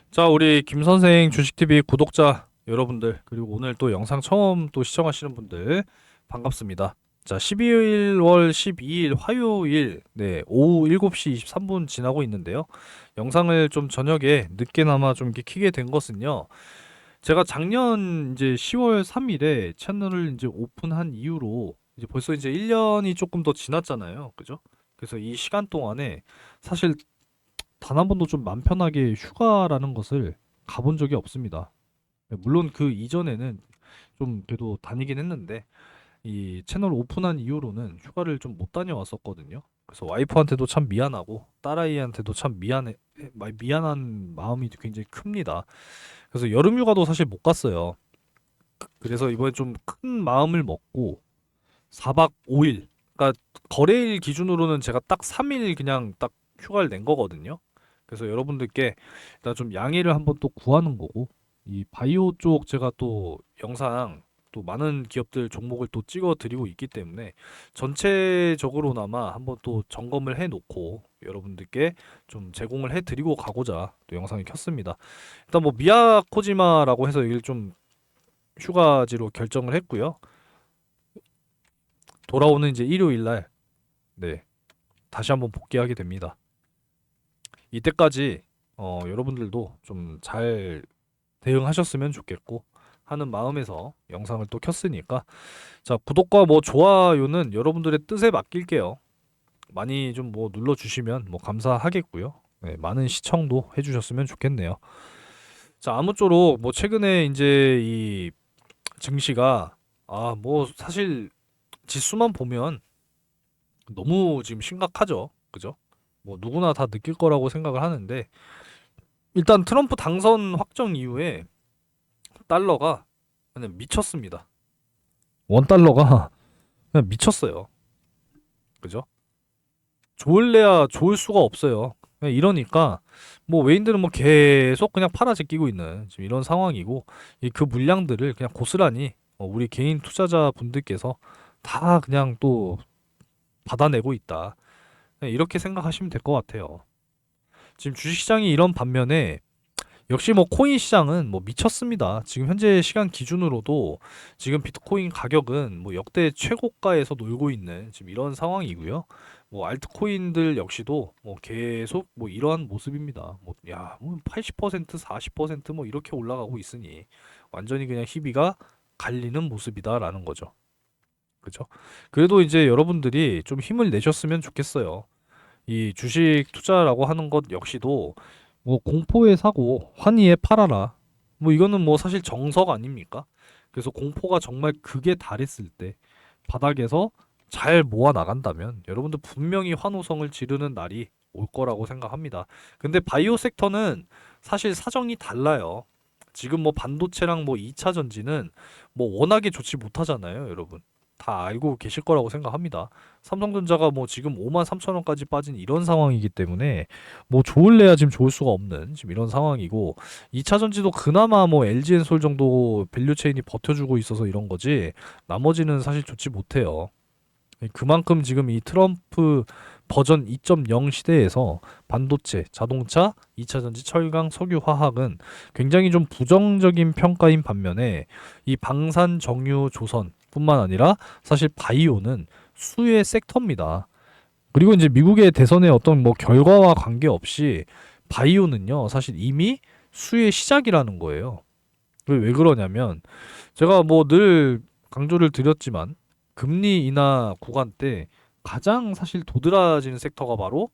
자, 우리 김선생 주식TV 구독자 여러분들, 그리고 오늘 또 영상 처음 또 시청하시는 분들 반갑습니다. 자, 12월 12일 화요일, 네, 오후 7시 23분 지나고 있는데요. 영상을 좀 저녁에 늦게나마 좀 이렇게 키게 된 것은요. 제가 작년 이제 10월 3일에 채널을 이제 오픈한 이후로 이제 벌써 이제 1년이 조금 더 지났잖아요. 그죠? 그래서 이 시간 동안에 사실 단 한 번도 좀 맘 편하게 휴가라는 것을 가본 적이 없습니다. 물론 그 이전에는 좀 그래도 다니긴 했는데 이 채널 오픈한 이후로는 휴가를 좀 못 다녀왔었거든요. 그래서 와이프한테도 참 미안하고 딸아이한테도 참 미안한 마음이 굉장히 큽니다. 그래서 여름 휴가도 사실 못 갔어요. 그래서 이번에 좀 큰 마음을 먹고 4박 5일, 그러니까 거래일 기준으로는 제가 딱 3일 그냥 딱 휴가를 낸 거거든요. 그래서 여러분들께 일단 좀 양해를 한번 또 구하는 거고, 이 바이오 쪽 제가 또 영상 또 많은 기업들 종목을 또 찍어 드리고 있기 때문에 전체적으로나마 한번 또 점검을 해 놓고 여러분들께 좀 제공을 해 드리고 가고자 또 영상을 켰습니다. 일단 뭐 미야코지마라고 해서 이걸 좀 휴가지로 결정을 했고요. 돌아오는 이제 일요일 날, 네, 다시 한번 복귀하게 됩니다. 이때까지 여러분들도 좀 잘 대응하셨으면 좋겠고 하는 마음에서 영상을 또 켰으니까, 자, 구독과 뭐 좋아요는 여러분들의 뜻에 맡길게요. 많이 좀 뭐 눌러주시면 뭐 감사하겠고요. 네, 많은 시청도 해주셨으면 좋겠네요. 자, 아무쪼록 뭐 최근에 이제 이 증시가 뭐 사실 지수만 보면 너무 지금 심각하죠. 그죠? 뭐 누구나 다 느낄 거라고 생각을 하는데, 일단 트럼프 당선 확정 이후에 달러가 그냥 미쳤습니다. 원 달러가 그냥 미쳤어요. 그죠? 좋을래야 좋을 수가 없어요. 그냥 이러니까 뭐 외인들은 뭐 계속 그냥 팔아 제끼고 있는 지금 이런 상황이고, 그 물량들을 그냥 고스란히 우리 개인 투자자 분들께서 다 그냥 또 받아내고 있다. 그냥 이렇게 생각하시면 될 것 같아요. 지금 주식시장이 이런 반면에 역시 뭐 코인 시장은 뭐 미쳤습니다. 지금 현재 시간 기준으로도 지금 비트코인 가격은 뭐 역대 최고가에서 놀고 있는 지금 이런 상황이고요. 뭐 알트코인들 역시도 뭐 계속 뭐 이러한 모습입니다. 뭐 80% 40%뭐 이렇게 올라가고 있으니 완전히 그냥 희비가 갈리는 모습이다라는 거죠. 그죠? 그래도 이제 여러분들이 좀 힘을 내셨으면 좋겠어요. 이 주식 투자라고 하는 것 역시도 뭐 공포에 사고 환희에 팔아라. 뭐 이거는 뭐 사실 정석 아닙니까? 그래서 공포가 정말 극에 달했을 때 바닥에서 잘 모아 나간다면 여러분들 분명히 환호성을 지르는 날이 올 거라고 생각합니다. 근데 바이오 섹터는 사실 사정이 달라요. 지금 뭐 반도체랑 뭐 2차 전지는 뭐 워낙에 좋지 못하잖아요, 여러분. 다 알고 계실 거라고 생각합니다. 삼성전자가 뭐 지금 5만 3천 원까지 빠진 이런 상황이기 때문에 뭐 좋을래야 지금 좋을 수가 없는 지금 이런 상황이고, 2차 전지도 그나마 뭐 LG엔솔 정도 밸류 체인이 버텨주고 있어서 이런 거지 나머지는 사실 좋지 못해요. 그만큼 지금 이 트럼프 버전 2.0 시대에서 반도체, 자동차, 2차 전지, 철강, 석유, 화학은 굉장히 좀 부정적인 평가인 반면에 이 방산, 정유, 조선뿐만 아니라 사실 바이오는 수의 섹터입니다. 그리고 이제 미국의 대선의 어떤 뭐 결과와 관계없이 바이오는요, 사실 이미 수의 시작이라는 거예요. 왜 그러냐면 제가 뭐 늘 강조를 드렸지만 금리 인하 구간 때 가장 사실 도드라지는 섹터가 바로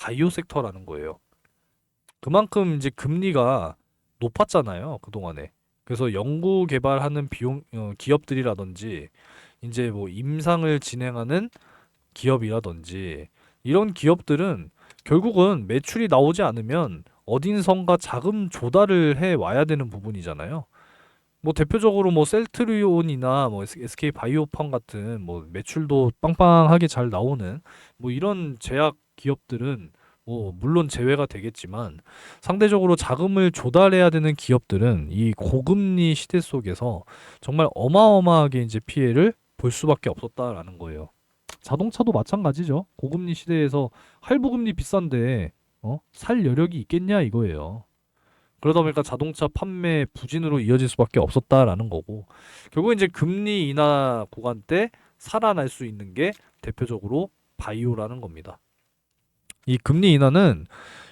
바이오 섹터라는 거예요. 그만큼 이제 금리가 높았잖아요, 그동안에. 그래서 연구 개발하는 기업들이라든지 이제 뭐 임상을 진행하는 기업이라든지 이런 기업들은 결국은 매출이 나오지 않으면 어딘선가 자금 조달을 해 와야 되는 부분이잖아요. 뭐 대표적으로 뭐 셀트리온이나 뭐 SK 바이오팜 같은 뭐 매출도 빵빵하게 잘 나오는 뭐 이런 제약 기업들은 뭐 물론 제외가 되겠지만, 상대적으로 자금을 조달해야 되는 기업들은 이 고금리 시대 속에서 정말 어마어마하게 이제 피해를 볼 수밖에 없었다라는 거예요. 자동차도 마찬가지죠. 고금리 시대에서 할부금리 비싼데 살 여력이 있겠냐 이거예요. 그러다 보니까 자동차 판매 부진으로 이어질 수밖에 없었다라는 거고, 결국 이제 금리 인하 구간 때 살아날 수 있는 게 대표적으로 바이오라는 겁니다. 이 금리 인하는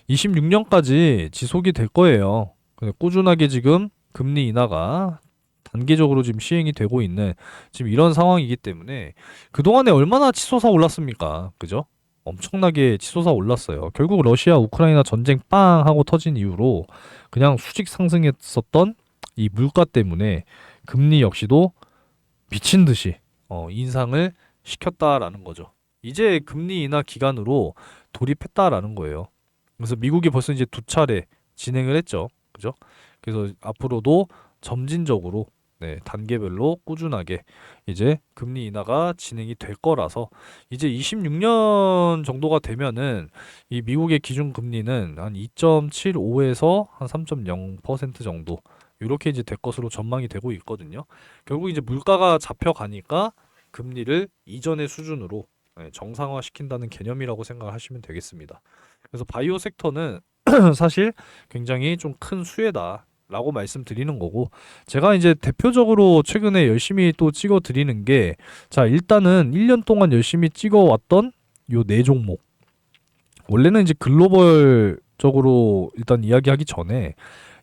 26년까지 지속이 될 거예요. 꾸준하게 지금 금리 인하가 단계적으로 지금 시행이 되고 있는 지금 이런 상황이기 때문에 그동안에 얼마나 치솟아 올랐습니까? 그죠? 엄청나게 치솟아 올랐어요. 결국 러시아 우크라이나 전쟁 빵 하고 터진 이후로 그냥 수직 상승했었던 이 물가 때문에 금리 역시도 미친 듯이 인상을 시켰다라는 거죠. 이제 금리 인하 기간으로 돌입했다라는 거예요. 그래서 미국이 벌써 이제 두 차례 진행을 했죠. 그죠? 그래서 앞으로도 점진적으로 단계별로 꾸준하게 이제 금리 인하가 진행이 될 거라서 이제 26년 정도가 되면은 이 미국의 기준 금리는 한 2.75에서 한 3.0% 정도 이렇게 이제 될 것으로 전망이 되고 있거든요. 결국 이제 물가가 잡혀가니까 금리를 이전의 수준으로 정상화시킨다는 개념이라고 생각하시면 되겠습니다. 그래서 바이오 섹터는 사실 굉장히 좀 큰 수혜다라고 말씀드리는 거고, 제가 이제 대표적으로 최근에 열심히 또 찍어 드리는 게, 자, 일단은 1년 동안 열심히 찍어 왔던 요 네 종목. 원래는 이제 글로벌적으로 일단 이야기하기 전에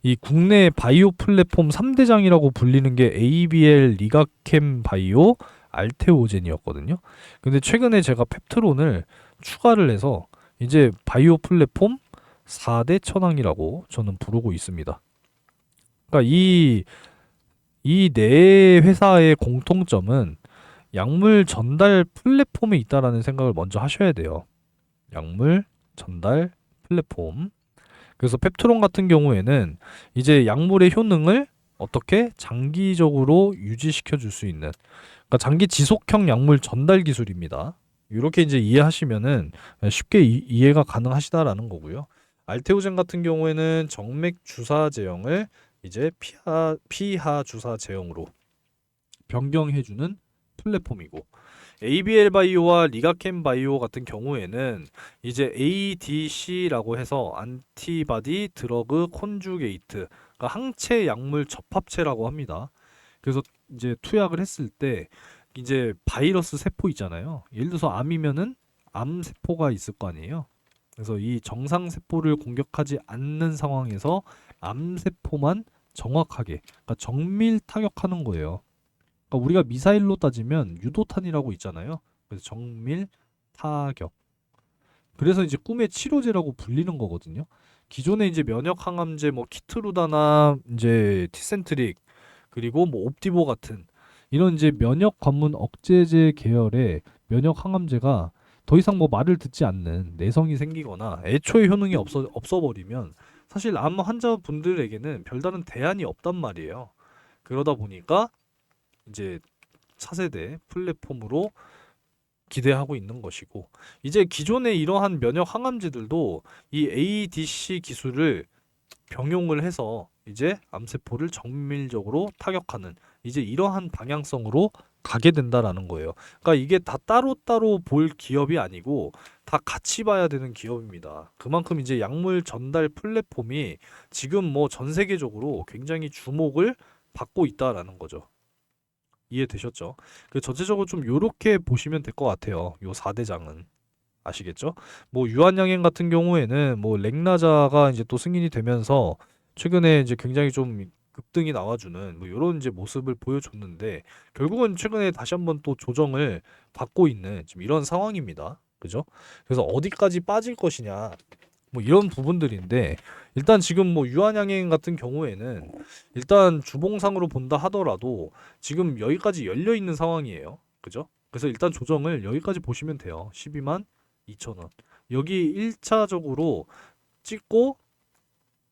이 국내 바이오 플랫폼 3대장이라고 불리는 게 ABL, 리가캠 바이오, 알테오젠이었거든요. 근데 최근에 제가 펩트론을 추가를 해서 이제 바이오 플랫폼 4대 천왕이라고 저는 부르고 있습니다. 그러니까 이 네 회사의 공통점은 약물 전달 플랫폼에 있다라는 생각을 먼저 하셔야 돼요. 약물 전달 플랫폼. 그래서 펩트론 같은 경우에는 이제 약물의 효능을 어떻게 장기적으로 유지시켜 줄 수 있는, 그러니까 장기 지속형 약물 전달 기술입니다. 이렇게 이제 이해하시면은 쉽게 이해가 가능하시다라는 거고요. 알테오젠 같은 경우에는 정맥 주사 제형을 이제 피하 주사 제형으로 변경해주는 플랫폼이고, ABL 바이오와 리가캠 바이오 같은 경우에는 이제 ADC라고 해서 안티바디 드러그 콘주게이트, 그러니까 항체 약물 접합체라고 합니다. 그래서 이제 투약을 했을 때 이제 바이러스 세포 있잖아요. 예를 들어서 암이면은 암 세포가 있을 거 아니에요. 그래서 이 정상 세포를 공격하지 않는 상황에서 암 세포만 정확하게, 그러니까 정밀 타격하는 거예요. 그러니까 우리가 미사일로 따지면 유도탄이라고 있잖아요. 그래서 정밀 타격. 그래서 이제 꿈의 치료제라고 불리는 거거든요. 기존에 이제 면역 항암제 뭐 키트루다나 이제 티센트릭 그리고 뭐 옵디보 같은 이런 이제 면역 관문 억제제 계열의 면역 항암제가 더 이상 뭐 말을 듣지 않는 내성이 생기거나 애초에 효능이 없어 버리면 사실 암 환자분들에게는 별다른 대안이 없단 말이에요. 그러다 보니까 이제 차세대 플랫폼으로 기대하고 있는 것이고, 이제 기존의 이러한 면역 항암제들도 이 ADC 기술을 병용을 해서 이제 암세포를 정밀적으로 타격하는 이제 이러한 방향성으로 가게 된다라는 거예요. 그러니까 이게 다 따로따로 볼 기업이 아니고 다 같이 봐야 되는 기업입니다. 그만큼 이제 약물 전달 플랫폼이 지금 뭐 전 세계적으로 굉장히 주목을 받고 있다라는 거죠. 이해되셨죠? 그 전체적으로 좀 요렇게 보시면 될 것 같아요. 요 4대장은. 아시겠죠? 뭐 유한양행 같은 경우에는 뭐 렉나자가 이제 또 승인이 되면서 최근에 이제 굉장히 좀 급등이 나와주는 뭐 이런 이제 모습을 보여줬는데, 결국은 최근에 다시 한번 또 조정을 받고 있는 지금 이런 상황입니다. 그죠? 그래서 어디까지 빠질 것이냐 뭐 이런 부분들인데, 일단 지금 뭐 유한양행 같은 경우에는 일단 주봉상으로 본다 하더라도 지금 여기까지 열려 있는 상황이에요. 그죠? 그래서 일단 조정을 여기까지 보시면 돼요. 12만 2,000원. 여기 1차적으로 찍고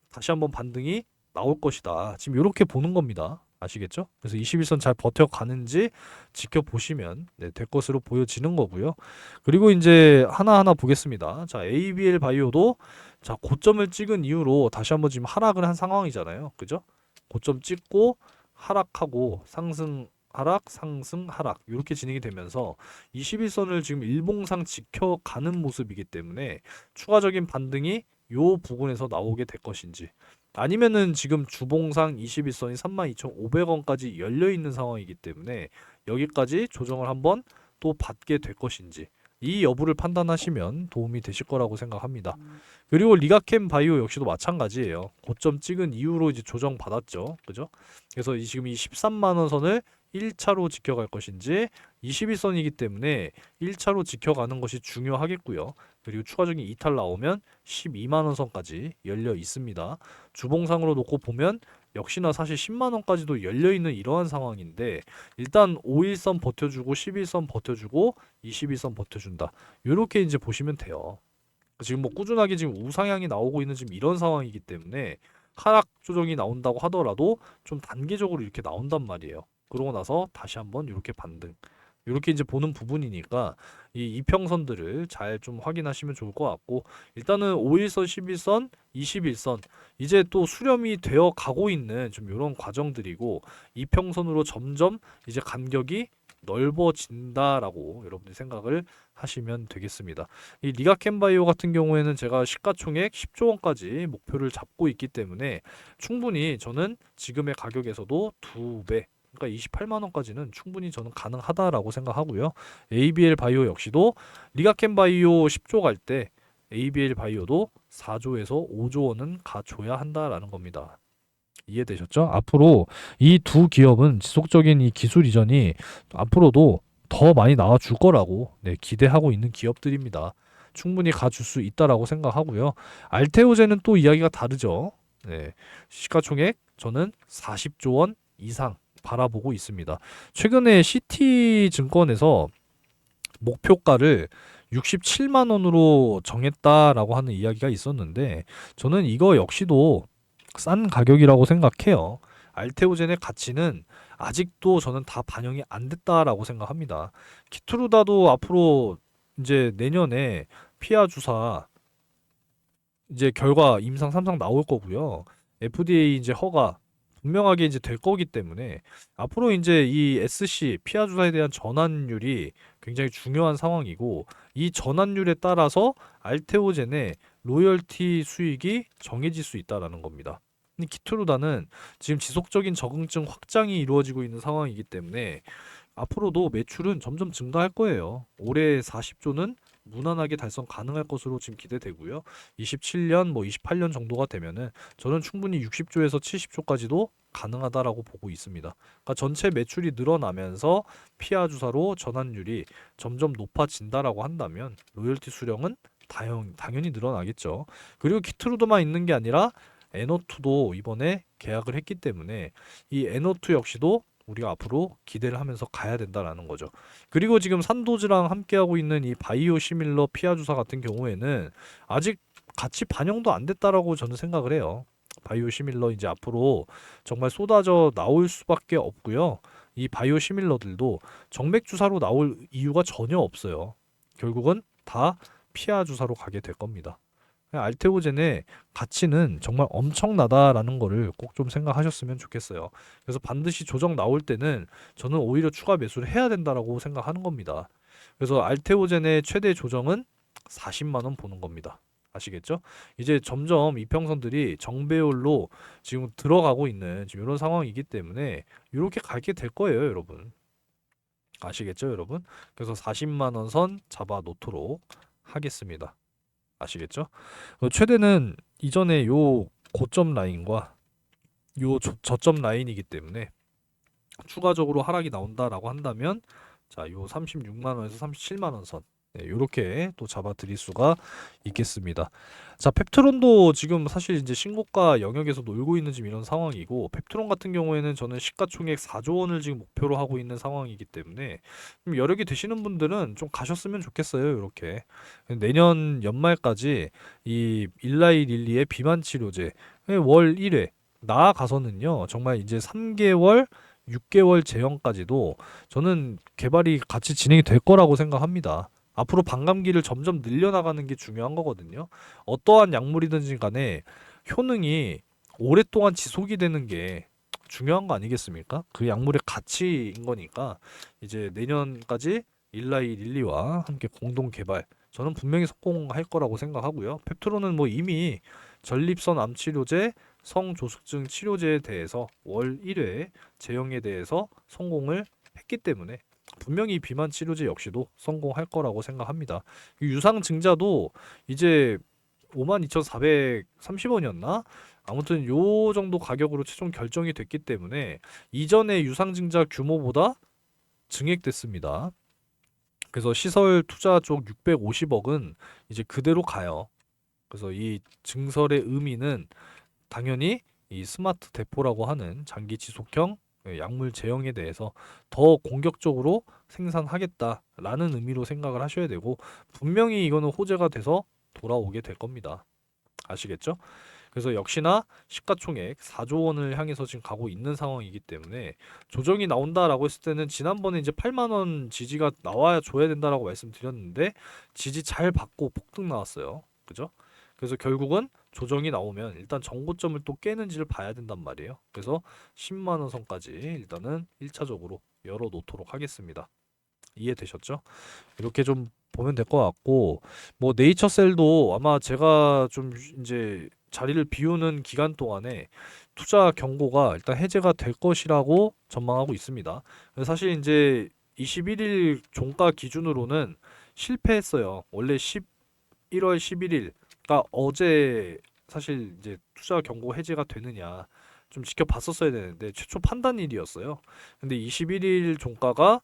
다시 한번 반등이 나올 것이다. 지금 이렇게 보는 겁니다. 아시겠죠? 그래서 21선 잘 버텨가는지 지켜보시면 될 것으로 보여지는 거고요. 그리고 이제 하나하나 보겠습니다. 자, ABL 바이오도 자, 고점을 찍은 이후로 다시 한번 지금 하락을 한 상황이잖아요. 그죠? 고점 찍고 하락하고 상승 하락, 상승, 하락 이렇게 진행이 되면서 21선을 지금 일봉상 지켜가는 모습이기 때문에 추가적인 반등이 요 부분에서 나오게 될 것인지, 아니면은 지금 주봉상 21선이 32,500원까지 열려 있는 상황이기 때문에 여기까지 조정을 한번 또 받게 될 것인지 이 여부를 판단하시면 도움이 되실 거라고 생각합니다. 그리고 리가캠 바이오 역시도 마찬가지예요. 고점 찍은 이후로 이제 조정 받았죠. 그죠? 그래서 지금 이 13만 원 선을 1차로 지켜갈 것인지 21선이기 때문에 1차로 지켜가는 것이 중요하겠고요. 그리고 추가적인 이탈 나오면 12만 원 선까지 열려 있습니다. 주봉상으로 놓고 보면 역시나 사실 10만 원까지도 열려 있는 이러한 상황인데 일단 5일선 버텨주고 11선 버텨주고 21선 버텨준다. 이렇게 이제 보시면 돼요. 지금 뭐 꾸준하게 지금 우상향이 나오고 있는 지금 이런 상황이기 때문에 하락 조정이 나온다고 하더라도 좀 단계적으로 이렇게 나온단 말이에요. 그러고 나서 다시 한번 이렇게 반등. 이렇게 이제 보는 부분이니까 이 이평선들을 잘 좀 확인하시면 좋을 것 같고 일단은 5일선, 11선, 21선 이제 또 수렴이 되어 가고 있는 좀 이런 과정들이고 이평선으로 점점 이제 간격이 넓어진다라고 여러분들이 생각을 하시면 되겠습니다. 이 리가켄바이오 같은 경우에는 제가 시가총액 10조 원까지 목표를 잡고 있기 때문에 충분히 저는 지금의 가격에서도 2배 그러니까 28만 원까지는 충분히 저는 가능하다라고 생각하고요. ABL 바이오 역시도 리가켄 바이오 10조 갈 때 ABL 바이오도 4조에서 5조 원은 가줘야 한다라는 겁니다. 이해되셨죠? 앞으로 이 두 기업은 지속적인 이 기술 이전이 앞으로도 더 많이 나와 줄 거라고 기대하고 있는 기업들입니다. 충분히 가줄 수 있다라고 생각하고요. 알테오젠은 또 이야기가 다르죠. 네, 시가총액 저는 40조 원 이상 바라보고 있습니다. 최근에 CT증권에서 목표가를 67만 원으로 정했다라고 하는 이야기가 있었는데 저는 이거 역시도 싼 가격이라고 생각해요. 알테오젠의 가치는 아직도 저는 다 반영이 안 됐다라고 생각합니다. 키트루다도 앞으로 이제 내년에 피아 주사 이제 결과 임상 3상 나올 거고요. FDA 이제 허가 분명하게 이제 될 거기 때문에 앞으로 이제 이 SC 피아 주사에 대한 전환율이 굉장히 중요한 상황이고 이 전환율에 따라서 알테오젠의 로열티 수익이 정해질 수 있다라는 겁니다. 근데 키트루다는 지금 지속적인 적응증 확장이 이루어지고 있는 상황이기 때문에 앞으로도 매출은 점점 증가할 거예요. 올해 40조는 무난하게 달성 가능할 것으로 지금 기대되고요. 27년, 뭐 28년 정도가 되면은 저는 충분히 60조에서 70조까지도 가능하다라고 보고 있습니다. 그러니까 전체 매출이 늘어나면서 피아 주사로 전환율이 점점 높아진다라고 한다면 로열티 수령은 당연히 늘어나겠죠. 그리고 키트루드만 있는 게 아니라 에노투도 이번에 계약을 했기 때문에 이 에노투 역시도 우리가 앞으로 기대를 하면서 가야 된다라는 거죠. 그리고 지금 산도즈랑 함께하고 있는 이 바이오 시밀러 피아 주사 같은 경우에는 아직 같이 반영도 안 됐다라고 저는 생각을 해요. 바이오 시밀러 이제 앞으로 정말 쏟아져 나올 수밖에 없고요. 이 바이오 시밀러들도 정맥 주사로 나올 이유가 전혀 없어요. 결국은 다 피아 주사로 가게 될 겁니다. 알테오젠의 가치는 정말 엄청나다라는 거를 꼭 좀 생각하셨으면 좋겠어요. 그래서 반드시 조정 나올 때는 저는 오히려 추가 매수를 해야 된다라고 생각하는 겁니다. 그래서 알테오젠의 최대 조정은 40만 원 보는 겁니다. 아시겠죠? 이제 점점 이평선들이 정배열로 지금 들어가고 있는 지금 이런 상황이기 때문에 이렇게 가게 될 거예요, 여러분. 아시겠죠, 여러분? 그래서 40만 원 선 잡아 놓도록 하겠습니다. 아시겠죠? 최대는 이전에 요 고점 라인과 요 저점 라인이기 때문에 추가적으로 하락이 나온다라고 한다면 자, 요 36만 원에서 37만 원 선. 네, 요렇게 또 잡아 드릴 수가 있겠습니다. 자, 펩트론도 지금 사실 이제 신고가 영역에서 놀고 있는 지금 이런 상황이고 펩트론 같은 경우에는 저는 시가총액 4조 원을 지금 목표로 하고 있는 상황이기 때문에 좀 여력이 되시는 분들은 좀 가셨으면 좋겠어요. 요렇게. 내년 연말까지 이 일라이 릴리의 비만 치료제 월 1회 나아가서는요. 정말 이제 3개월 6개월 제형까지도 저는 개발이 같이 진행이 될 거라고 생각합니다. 앞으로 반감기를 점점 늘려나가는 게 중요한 거거든요. 어떠한 약물이든지 간에 효능이 오랫동안 지속이 되는 게 중요한 거 아니겠습니까? 그 약물의 가치인 거니까 이제 내년까지 일라이 릴리와 함께 공동 개발 저는 분명히 성공할 거라고 생각하고요. 펩트론은 뭐 이미 전립선 암 치료제, 성조숙증 치료제에 대해서 월 1회 제형에 대해서 성공을 했기 때문에 분명히 비만 치료제 역시도 성공할 거라고 생각합니다. 이 유상 증자도 이제 52,430원이었나? 아무튼 요 정도 가격으로 최종 결정이 됐기 때문에 이전의 유상 증자 규모보다 증액됐습니다. 그래서 시설 투자 쪽 650억은 이제 그대로 가요. 그래서 이 증설의 의미는 당연히 이 스마트 대포라고 하는 장기 지속형 약물 제형에 대해서 더 공격적으로 생산하겠다라는 의미로 생각을 하셔야 되고, 분명히 이거는 호재가 돼서 돌아오게 될 겁니다. 아시겠죠? 그래서 역시나 시가총액 4조 원을 향해서 지금 가고 있는 상황이기 때문에 조정이 나온다라고 했을 때는, 지난번에 이제 8만 원 지지가 나와야 줘야 된다라고 말씀드렸는데 지지 잘 받고 폭등 나왔어요. 그죠? 그래서 결국은 조정이 나오면 일단 정고점을 또 깨는지를 봐야 된단 말이에요. 그래서 10만 원 선까지 일단은 1차적으로 열어 놓도록 하겠습니다. 이해되셨죠? 이렇게 좀 보면 될 것 같고, 뭐 네이처셀도 아마 제가 좀 이제 자리를 비우는 기간 동안에 투자 경고가 일단 해제가 될 것이라고 전망하고 있습니다. 사실 이제 21일 종가 기준으로는 실패했어요. 원래 11월 11일가 어제 사실 이제 투자 경고 해제가 되느냐 좀 지켜봤었어야 되는데 최초 판단일이었어요. 근데 21일 종가가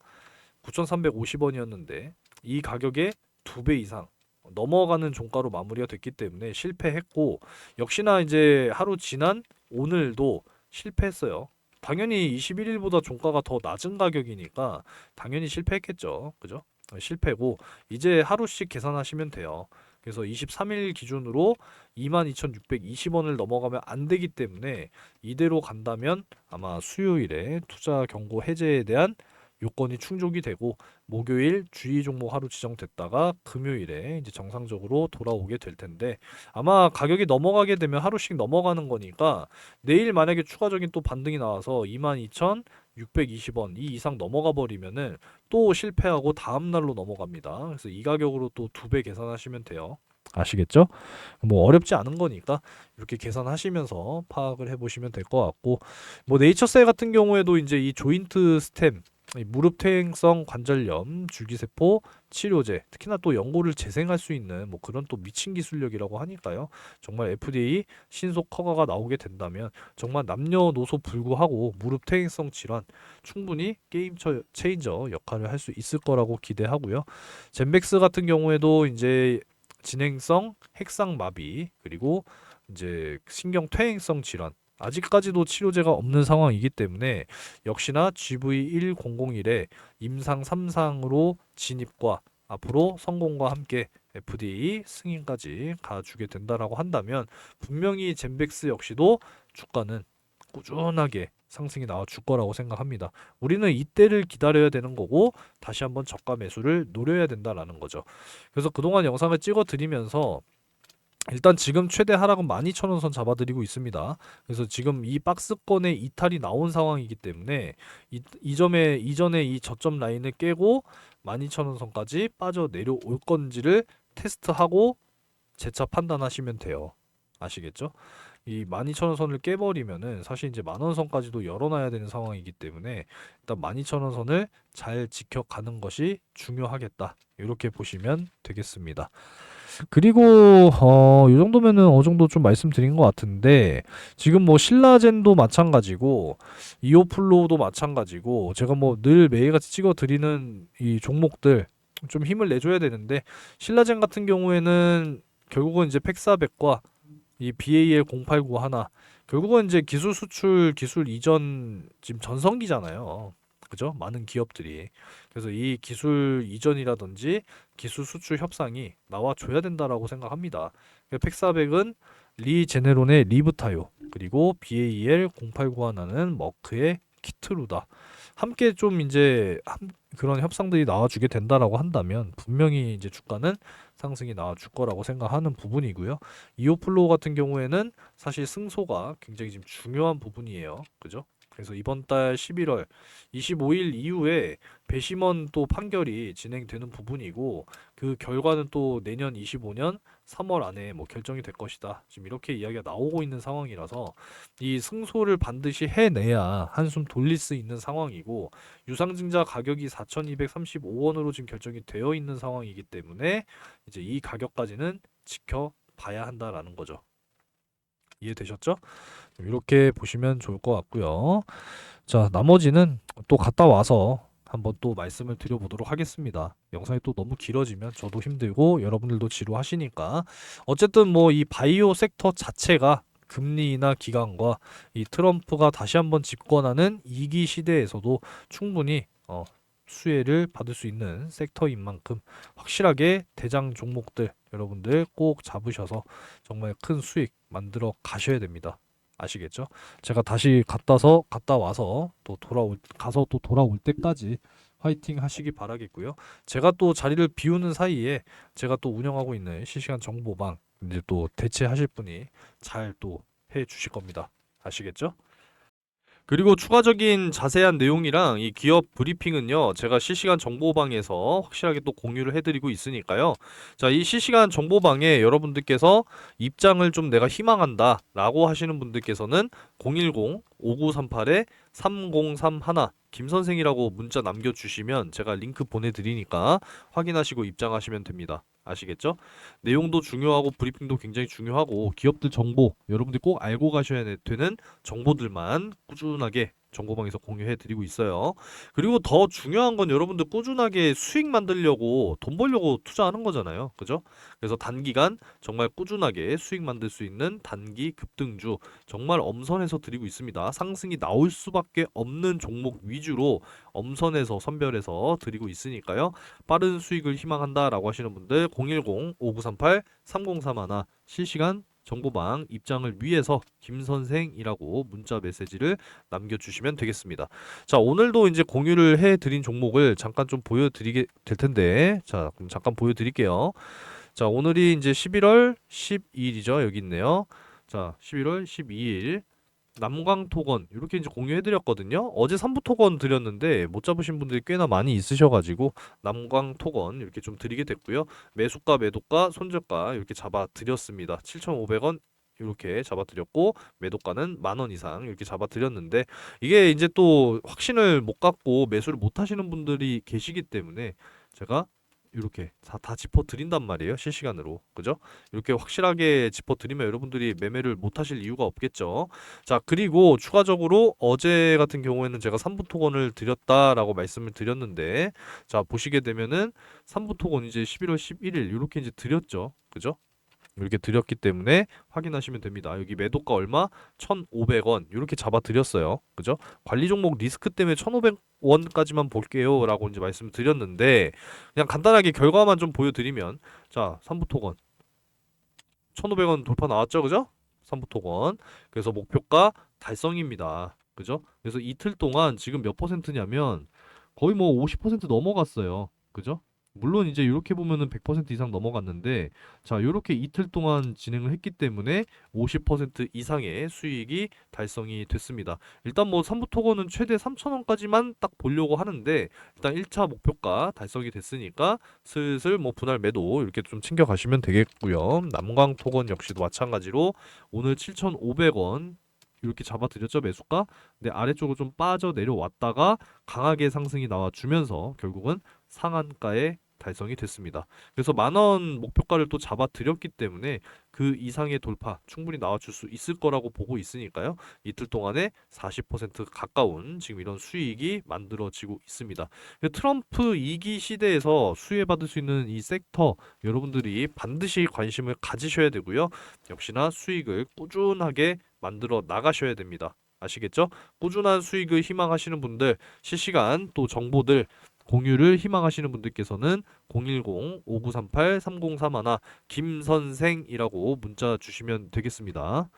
9,350원이었는데 이 가격의 2배 이상 넘어가는 종가로 마무리가 됐기 때문에 실패했고, 역시나 이제 하루 지난 오늘도 실패했어요. 당연히 21일보다 종가가 더 낮은 가격이니까 당연히 실패했겠죠. 그죠? 실패고 이제 하루씩 계산하시면 돼요. 그래서 23일 기준으로 22,620원을 넘어가면 안 되기 때문에 이대로 간다면 아마 수요일에 투자 경고 해제에 대한 요건이 충족이 되고 목요일 주의 종목 하루 지정됐다가 금요일에 이제 정상적으로 돌아오게 될 텐데, 아마 가격이 넘어가게 되면 하루씩 넘어가는 거니까 내일 만약에 추가적인 또 반등이 나와서 22,620원 이 이상 넘어가 버리면은 또 실패하고 다음 날로 넘어갑니다. 그래서 이 가격으로 또 2배 계산하시면 돼요. 아시겠죠? 뭐 어렵지 않은 거니까 이렇게 계산하시면서 파악을 해보시면 될 것 같고, 뭐 네이처셀 같은 경우에도 이제 이 조인트 스템, 이 무릎 퇴행성 관절염 줄기세포 치료제, 특히나 또 연고를 재생할 수 있는 뭐 그런 또 미친 기술력이라고 하니까요. 정말 FDA 신속 허가가 나오게 된다면 정말 남녀노소 불구하고 무릎 퇴행성 질환 충분히 게임 체인저 역할을 할 수 있을 거라고 기대하고요. 젠백스 같은 경우에도 이제 진행성 핵상 마비, 그리고 이제 신경 퇴행성 질환 아직까지도 치료제가 없는 상황이기 때문에 역시나 GV1001의 임상 3상으로 진입과 앞으로 성공과 함께 FDA 승인까지 가주게 된다라고 한다면 분명히 젠백스 역시도 주가는 꾸준하게 상승이 나와 줄 거라고 생각합니다. 우리는 이때를 기다려야 되는 거고 다시 한번 저가 매수를 노려야 된다라는 거죠. 그래서 그동안 영상을 찍어 드리면서 일단 지금 최대 하락은 12,000원 선 잡아드리고 있습니다. 그래서 지금 이 박스권에 이탈이 나온 상황이기 때문에 이점에 이전에 이 저점 라인을 깨고 12,000원 선까지 빠져 내려올 건지를 테스트하고 재차 판단하시면 돼요. 아시겠죠? 이 12,000원 선을 깨버리면은 사실 이제 만원 선까지도 열어놔야 되는 상황이기 때문에 일단 12,000원 선을 잘 지켜가는 것이 중요하겠다. 이렇게 보시면 되겠습니다. 그리고 이 정도면은 어느 정도 좀 말씀드린 것 같은데, 지금 뭐 신라젠도 마찬가지고 이오플로우도 마찬가지고 제가 뭐 늘 매일같이 찍어 드리는 이 종목들 좀 힘을 내줘야 되는데, 신라젠 같은 경우에는 결국은 이제 팩사백과 이 BAL089 하나, 결국은 이제 기술 수출 기술 이전 지금 전성기잖아요. 그죠? 많은 기업들이. 그래서 이 기술 이전이라든지 기술 수출 협상이 나와줘야 된다라고 생각합니다. 팩사백은 리제네론의 리브타요, 그리고 BAL089 하나는 머크의 키트루다. 함께 좀 이제 그런 협상들이 나와주게 된다라고 한다면 분명히 이제 주가는 상승이 나와줄 거라고 생각하는 부분이고요. 이오플로우 같은 경우에는 사실 승소가 굉장히 지금 중요한 부분이에요. 그죠? 그래서 이번 달 11월 25일 이후에 배심원 또 판결이 진행되는 부분이고 그 결과는 또 내년 25년 3월 안에 뭐 결정이 될 것이다. 지금 이렇게 이야기가 나오고 있는 상황이라서 이 승소를 반드시 해내야 한숨 돌릴 수 있는 상황이고 유상증자 가격이 4,235원으로 지금 결정이 되어 있는 상황이기 때문에 이제 이 가격까지는 지켜봐야 한다라는 거죠. 이해되셨죠? 이렇게 보시면 좋을 것 같고요. 자, 나머지는 또 갔다 와서 한번 또 말씀을 드려보도록 하겠습니다. 영상이 또 너무 길어지면 저도 힘들고 여러분들도 지루하시니까 어쨌든 뭐 이 바이오 섹터 자체가 금리 인하 기간과 이 트럼프가 다시 한번 집권하는 2기 시대에서도 충분히 수혜를 받을 수 있는 섹터인 만큼 확실하게 대장 종목들 여러분들 꼭 잡으셔서 정말 큰 수익 만들어 가셔야 됩니다. 아시겠죠? 제가 다시 갔다 와서 또 돌아올 때까지 화이팅 하시기 바라겠고요. 제가 또 자리를 비우는 사이에 제가 또 운영하고 있는 실시간 정보방 이제 또 대체하실 분이 잘 또 해 주실 겁니다. 아시겠죠? 그리고 추가적인 자세한 내용이랑 이 기업 브리핑은요, 제가 실시간 정보방에서 확실하게 또 공유를 해드리고 있으니까요. 자, 이 실시간 정보방에 여러분들께서 입장을 좀 내가 희망한다 라고 하시는 분들께서는 010-5938-3031 김선생이라고 문자 남겨주시면 제가 링크 보내드리니까 확인하시고 입장하시면 됩니다. 아시겠죠? 내용도 중요하고 브리핑도 굉장히 중요하고 기업들 정보 여러분들이 꼭 알고 가셔야 되는 정보들만 꾸준하게 정보방에서 공유해 드리고 있어요. 그리고 더 중요한 건 여러분들 꾸준하게 수익 만들려고 돈 벌려고 투자하는 거잖아요. 그죠? 그래서 단기간 정말 꾸준하게 수익 만들 수 있는 단기 급등주 정말 엄선해서 드리고 있습니다. 상승이 나올 수밖에 없는 종목 위주로 엄선해서 선별해서 드리고 있으니까요. 빠른 수익을 희망한다라고 하시는 분들 010-5938-3031 실시간 정보방 입장을 위해서 김선생이라고 문자 메시지를 남겨주시면 되겠습니다. 자, 오늘도 이제 공유를 해드린 종목을 잠깐 좀 보여드리게 될 텐데, 자, 그럼 잠깐 보여드릴게요. 자, 오늘이 이제 11월 12일이죠. 여기 있네요. 자, 11월 12일. 남광토건 이렇게 이제 공유해드렸거든요. 어제 3부토건 드렸는데 못 잡으신 분들이 꽤나 많이 있으셔가지고 남광토건 이렇게 좀 드리게 됐고요. 매수가, 매도가, 손절가 이렇게 잡아드렸습니다. 7,500원 이렇게 잡아드렸고 매도가는 10,000원 이상 이렇게 잡아드렸는데 이게 이제 또 확신을 못 갖고 매수를 못 하시는 분들이 계시기 때문에 제가 이렇게 다 짚어드린단 말이에요. 실시간으로. 그죠? 이렇게 확실하게 짚어드리면 여러분들이 매매를 못 하실 이유가 없겠죠. 자, 그리고 추가적으로 어제 같은 경우에는 제가 3부 토건을 드렸다라고 말씀을 드렸는데 자, 보시게 되면은 3부 토건 이제 11월 11일 이렇게 이제 드렸죠. 그죠? 이렇게 드렸기 때문에 확인하시면 됩니다. 여기 매도가 얼마? 1,500원 이렇게 잡아드렸어요. 그죠? 관리 종목 리스크 때문에 1,500원까지만 볼게요 라고 이제 말씀드렸는데 그냥 간단하게 결과만 좀 보여드리면 자, 3부토건 1,500원 돌파 나왔죠? 그죠? 3부토건 그래서 목표가 달성입니다. 그죠? 그래서 이틀 동안 지금 몇 퍼센트냐면 거의 뭐 50% 넘어갔어요. 그죠? 물론 이제 이렇게 보면은 100% 이상 넘어갔는데 자, 이렇게 이틀 동안 진행을 했기 때문에 50% 이상의 수익이 달성이 됐습니다. 일단 뭐 3부 토건은 최대 3,000원까지만 딱 보려고 하는데 일단 1차 목표가 달성이 됐으니까 슬슬 뭐 분할 매도 이렇게 좀 챙겨 가시면 되겠고요. 남광 토건 역시도 마찬가지로 오늘 7,500원 이렇게 잡아드렸죠 매수가. 근데 아래쪽으로 좀 빠져 내려왔다가 강하게 상승이 나와주면서 결국은 상한가에 달성이 됐습니다. 그래서 10,000원 목표가를 또 잡아드렸기 때문에 그 이상의 돌파 충분히 나와줄 수 있을 거라고 보고 있으니까요. 이틀 동안에 40% 가까운 지금 이런 수익이 만들어지고 있습니다. 트럼프 2기 시대에서 수혜받을 수 있는 이 섹터 여러분들이 반드시 관심을 가지셔야 되고요. 역시나 수익을 꾸준하게 만들어 나가셔야 됩니다. 아시겠죠? 꾸준한 수익을 희망하시는 분들 실시간 또 정보들 공유를 희망하시는 분들께서는 010-5938-3031 김선생이라고 문자 주시면 되겠습니다.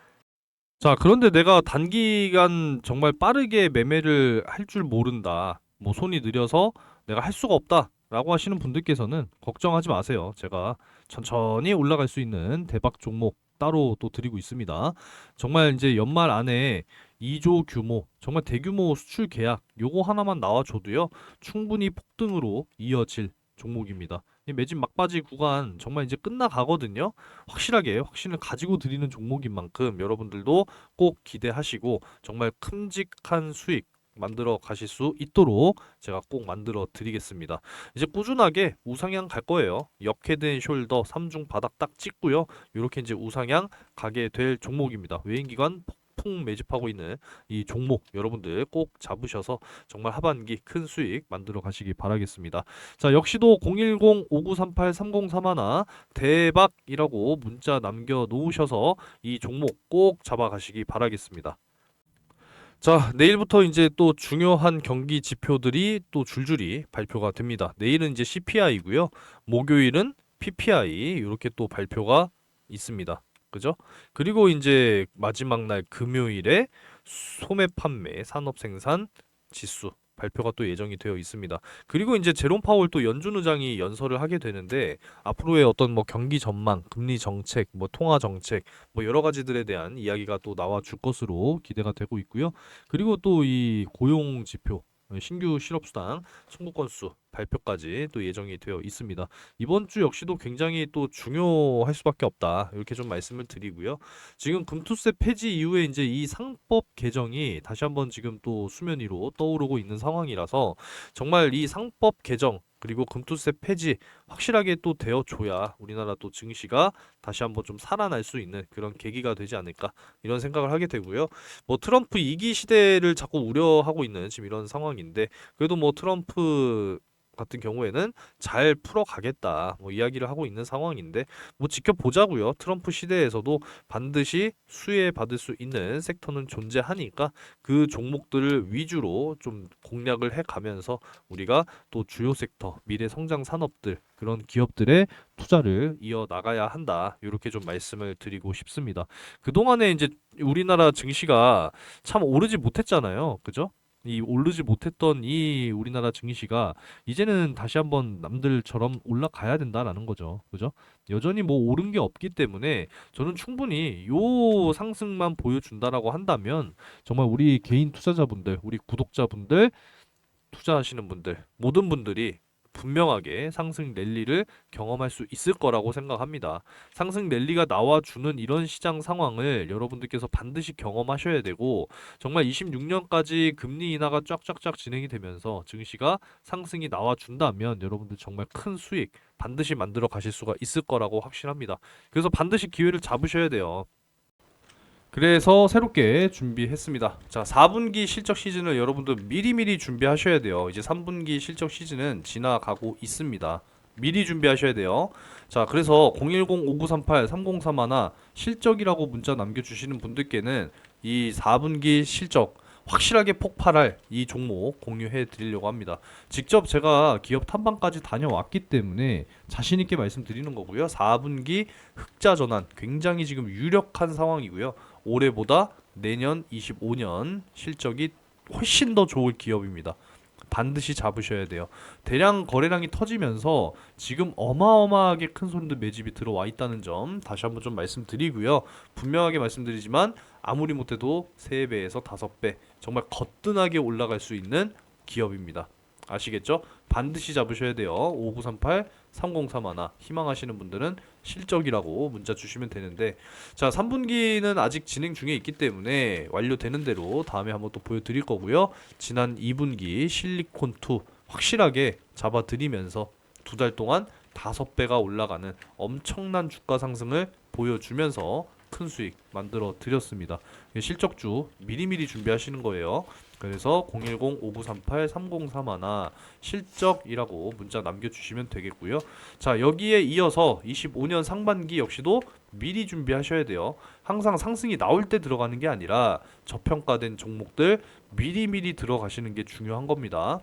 자, 그런데 내가 단기간 정말 빠르게 매매를 할 줄 모른다. 뭐 손이 느려서 내가 할 수가 없다. 라고 하시는 분들께서는 걱정하지 마세요. 제가 천천히 올라갈 수 있는 대박 종목 따로 또 드리고 있습니다. 정말 이제 연말 안에 2조 규모, 정말 대규모 수출 계약 요거 하나만 나와줘도요 충분히 폭등으로 이어질 종목입니다. 이 매집 막바지 구간 정말 이제 끝나가거든요. 확실하게 확신을 가지고 드리는 종목인 만큼 여러분들도 꼭 기대하시고 정말 큼직한 수익 만들어 가실 수 있도록 제가 꼭 만들어 드리겠습니다. 이제 꾸준하게 우상향 갈 거예요. 역헤드앤 숄더 3중 바닥 딱 찍고요. 이렇게 이제 우상향 가게 될 종목입니다. 외인기관 폭풍 매집하고 있는 이 종목 여러분들 꼭 잡으셔서 정말 하반기 큰 수익 만들어 가시기 바라겠습니다. 자, 역시도 010-5938-3031 대박이라고 문자 남겨 놓으셔서 이 종목 꼭 잡아 가시기 바라겠습니다. 자, 내일부터 이제 또 중요한 경기 지표들이 또 줄줄이 발표가 됩니다. 내일은 이제 CPI고요. 목요일은 PPI 이렇게 또 발표가 있습니다. 그죠? 그리고 이제 마지막 날 금요일에 소매 판매 산업 생산 지수 발표가 또 예정이 되어 있습니다. 그리고 이제 제롬 파월 또 연준 의장이 연설을 하게 되는데 앞으로의 어떤 뭐 경기 전망, 금리 정책, 뭐 통화 정책, 뭐 여러 가지들에 대한 이야기가 또 나와 줄 것으로 기대가 되고 있고요. 그리고 또 이 고용 지표 신규 실업수당 청구 건수 발표까지 또 예정이 되어 있습니다. 이번 주 역시도 굉장히 또 중요할 수밖에 없다. 이렇게 좀 말씀을 드리고요. 지금 금투세 폐지 이후에 이제 이 상법 개정이 다시 한번 지금 또 수면 위로 떠오르고 있는 상황이라서 정말 이 상법 개정 그리고 금투세 폐지 확실하게 또 되어줘야 우리나라 또 증시가 다시 한번 좀 살아날 수 있는 그런 계기가 되지 않을까 이런 생각을 하게 되고요. 뭐 트럼프 2기 시대를 자꾸 우려하고 있는 지금 이런 상황인데 그래도 뭐 트럼프 같은 경우에는 잘 풀어가겠다 뭐 이야기를 하고 있는 상황인데 뭐 지켜보자고요. 트럼프 시대에서도 반드시 수혜받을 수 있는 섹터는 존재하니까 그 종목들을 위주로 좀 공략을 해가면서 우리가 또 주요 섹터 미래 성장 산업들 그런 기업들의 투자를 이어 나가야 한다. 이렇게 좀 말씀을 드리고 싶습니다. 그동안에 이제 우리나라 증시가 참 오르지 못했잖아요. 그죠? 이 오르지 못했던 이 우리나라 증시가 이제는 다시 한번 남들처럼 올라가야 된다라는 거죠. 그죠? 여전히 뭐 오른 게 없기 때문에 저는 충분히 요 상승만 보여준다라고 한다면 정말 우리 개인 투자자분들, 우리 구독자분들, 투자하시는 분들, 모든 분들이 분명하게 상승 랠리를 경험할 수 있을 거라고 생각합니다. 상승 랠리가 나와주는 이런 시장 상황을 여러분들께서 반드시 경험하셔야 되고 정말 26년까지 금리 인하가 쫙쫙쫙 진행이 되면서 증시가 상승이 나와준다면 여러분들 정말 큰 수익 반드시 만들어 가실 수가 있을 거라고 확신합니다. 그래서 반드시 기회를 잡으셔야 돼요. 그래서 새롭게 준비했습니다. 자, 4분기 실적 시즌을 여러분들 미리미리 준비하셔야 돼요. 이제 3분기 실적 시즌은 지나가고 있습니다. 미리 준비하셔야 돼요. 자, 그래서 010-5938-3031 실적이라고 문자 남겨주시는 분들께는 이 4분기 실적 확실하게 폭발할 이 종목 공유해 드리려고 합니다. 직접 제가 기업 탐방까지 다녀왔기 때문에 자신 있게 말씀드리는 거고요. 4분기 흑자 전환 굉장히 지금 유력한 상황이고요. 올해보다 내년 25년 실적이 훨씬 더 좋을 기업입니다. 반드시 잡으셔야 돼요. 대량 거래량이 터지면서 지금 어마어마하게 큰 손들 매집이 들어와 있다는 점 다시 한번 좀 말씀드리고요. 분명하게 말씀드리지만 아무리 못해도 3배에서 5배 정말 거뜬하게 올라갈 수 있는 기업입니다. 아시겠죠? 반드시 잡으셔야 돼요. 5938 3031 희망하시는 분들은 실적이라고 문자 주시면 되는데 자 3분기는 아직 진행 중에 있기 때문에 완료되는 대로 다음에 한번 또 보여드릴 거고요. 지난 2분기 실리콘2 확실하게 잡아드리면서 2달 동안 5배가 올라가는 엄청난 주가 상승을 보여주면서 큰 수익 만들어 드렸습니다. 실적주 미리미리 준비하시는 거예요. 그래서 010-5938-3031 실적이라고 문자 남겨주시면 되겠고요. 자, 여기에 이어서 25년 상반기 역시도 미리 준비하셔야 돼요. 항상 상승이 나올 때 들어가는 게 아니라 저평가된 종목들 미리미리 들어가시는 게 중요한 겁니다.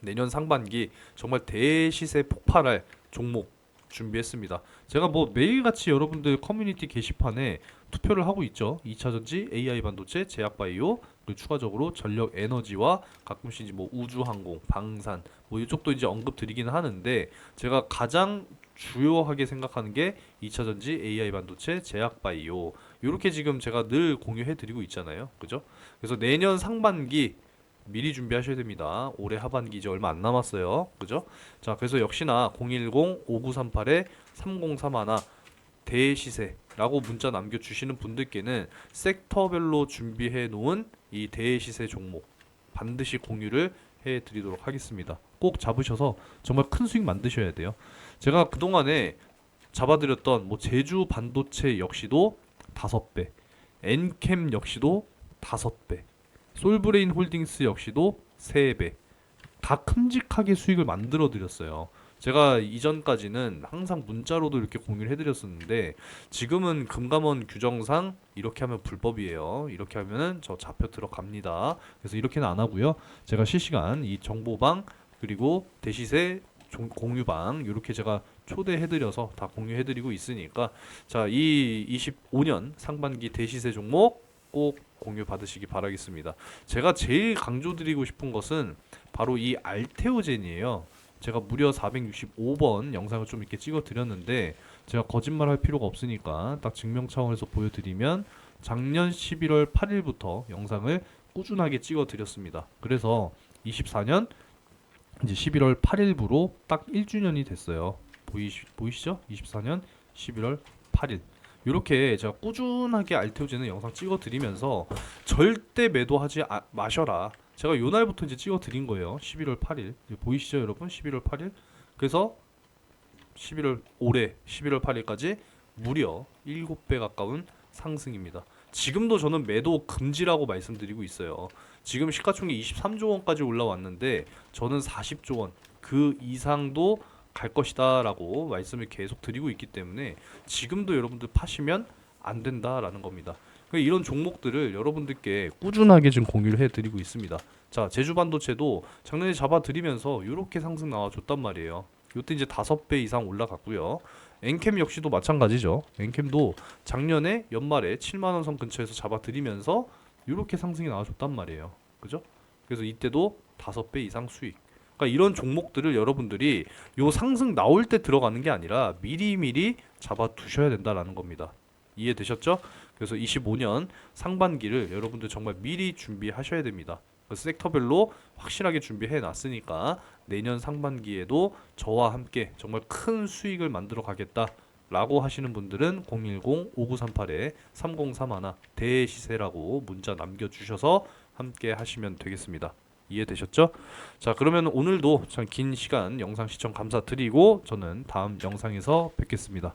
내년 상반기 정말 대시세 폭발할 종목 준비했습니다. 제가 뭐 매일같이 여러분들 커뮤니티 게시판에 투표를 하고 있죠. 2차전지, AI 반도체, 제약바이오, 그리고 추가적으로 전력 에너지와 가끔씩 이제 뭐 우주항공, 방산 뭐 이쪽도 이제 언급 드리기는 하는데 제가 가장 주요하게 생각하는 게 2차전지, AI 반도체, 제약바이오 이렇게 지금 제가 늘 공유해 드리고 있잖아요. 그죠? 그래서 내년 상반기 미리 준비하셔야 됩니다. 올해 하반기 이제 얼마 안 남았어요. 그죠? 자, 그래서 역시나 010-5938-3031 대시세라고 문자 남겨주시는 분들께는 섹터별로 준비해 놓은 이 대시세 종목 반드시 공유를 해 드리도록 하겠습니다. 꼭 잡으셔서 정말 큰 수익 만드셔야 돼요. 제가 그동안에 잡아드렸던 뭐 제주 반도체 역시도 5배, 엔캠 역시도 5배, 솔브레인 홀딩스 역시도 3배, 다 큼직하게 수익을 만들어 드렸어요. 제가 이전까지는 항상 문자로도 이렇게 공유를 해드렸었는데 지금은 금감원 규정상 이렇게 하면 불법이에요. 이렇게 하면은 저 잡혀 들어갑니다. 그래서 이렇게는 안 하고요. 제가 실시간 이 정보방 그리고 대시세 공유방 이렇게 제가 초대해드려서 다 공유해드리고 있으니까 자, 이 25년 상반기 대시세 종목 꼭 공유 받으시기 바라겠습니다. 제가 제일 강조드리고 싶은 것은 바로 이 알테오젠이에요. 제가 무려 465번 영상을 좀 이렇게 찍어 드렸는데 제가 거짓말할 필요가 없으니까 딱 증명 차원에서 보여드리면 작년 11월 8일부터 영상을 꾸준하게 찍어 드렸습니다. 그래서 24년 이제 11월 8일부로 딱 1주년이 됐어요. 보이시죠? 24년 11월 8일. 이렇게 제가 꾸준하게 알테오제는 영상 찍어 드리면서 절대 매도하지 마셔라. 제가 요 날부터 이제 찍어 드린 거예요. 11월 8일. 보이시죠, 여러분? 11월 8일. 그래서 11월 올해 11월 8일까지 무려 7배 가까운 상승입니다. 지금도 저는 매도 금지라고 말씀드리고 있어요. 지금 시가총액 23조 원까지 올라왔는데 저는 40조 원 그 이상도 갈 것이다 라고 말씀을 계속 드리고 있기 때문에 지금도 여러분들 파시면 안 된다라는 겁니다. 이런 종목들을 여러분들께 꾸준하게 지금 공유를 해드리고 있습니다. 자, 제주반도체도 작년에 잡아드리면서 이렇게 상승 나와줬단 말이에요. 이때 이제 5배 이상 올라갔고요. 엔캠 역시도 마찬가지죠. 엔캠도 작년에 연말에 7만원 선 근처에서 잡아드리면서 이렇게 상승이 나와줬단 말이에요. 그죠? 그래서 이때도 5배 이상 수익. 그러니까 이런 종목들을 여러분들이 요 상승 나올 때 들어가는 게 아니라 미리미리 잡아두셔야 된다라는 겁니다. 이해되셨죠? 그래서 25년 상반기를 여러분들 정말 미리 준비하셔야 됩니다. 그래서 섹터별로 확실하게 준비해 놨으니까 내년 상반기에도 저와 함께 정말 큰 수익을 만들어 가겠다 라고 하시는 분들은 010-5938-3031 대시세라고 문자 남겨주셔서 함께 하시면 되겠습니다. 이해되셨죠? 자, 그러면 오늘도 참 긴 시간 영상 시청 감사드리고 저는 다음 영상에서 뵙겠습니다.